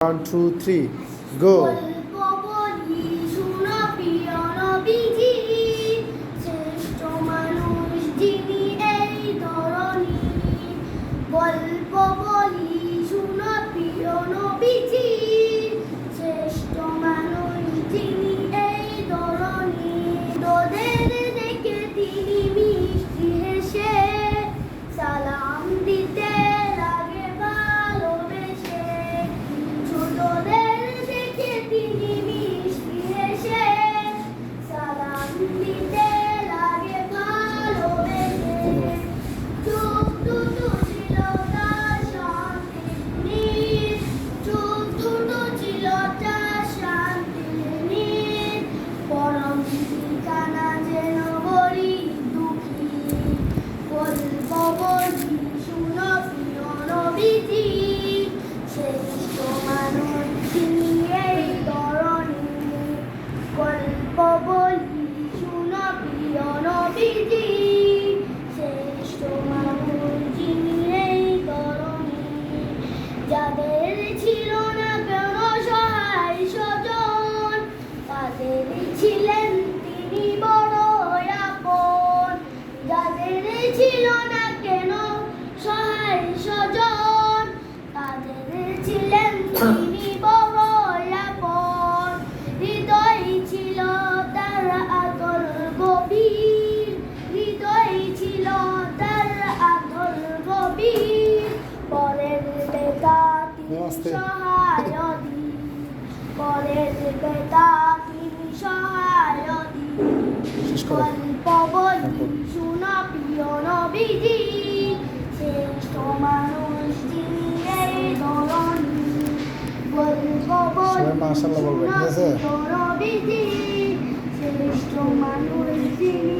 1, 2, 3, go. গল্প বলি শোনো প্রিয় নবীজি, শ্রেষ্ঠ মানুষ যিনি এই ধরনী। গল্প বলি শোনো প্রিয় নবীজি, শ্রেষ্ঠ মানুষ যিনি এই ধরনী। তোদের দেখে তিনি মিষ্টি হেসে সালাম দিতে লাগে ভালোবেসে। ছোটদের দেখে তিনি মিষ্টি হেসে সালাম দিতে লাগে ভালোবেসে। চোখ দুটো ছিল তার শান্তির নীর, চোখ দুটো ছিল তার শান্তির নীর। পরম ঠিকানা যেন গরিব দুঃখী। গল্প বলি শোনো প্রিয় নবীজি, শ্রেষ্ঠ মানুষ যিনি এই ধরনী। গল্প বলি শোনো প্রিয় নবীজি, শ্রেষ্ঠ মানুষ যিনি এই ধরনী। যাদের ছিল না কেন সহায় স্বজন, তাদের ছিলেন তিনি বড় আপন। যাদের ছিল না কেন সহায় স্বজন, তাদের ছিলেন তিনি বড় আপন। হৃদয় ছিল তার আদর গভীর, হৃদয় ছিল তার আদর গভীর। পরের বেতা তিনি সহায় দিন, পরের বেতা তিনি সহায় দিন। গল্প বলি শোনো প্রিয় নবীজি, শ্রেষ্ঠ মানুষ যিনি এই ধরনী। গল্প বলি মাশাআল্লাহ বলবে, ঠিক আছে? শোনো প্রিয় নবীজি, শ্রেষ্ঠ মানুষ যিনি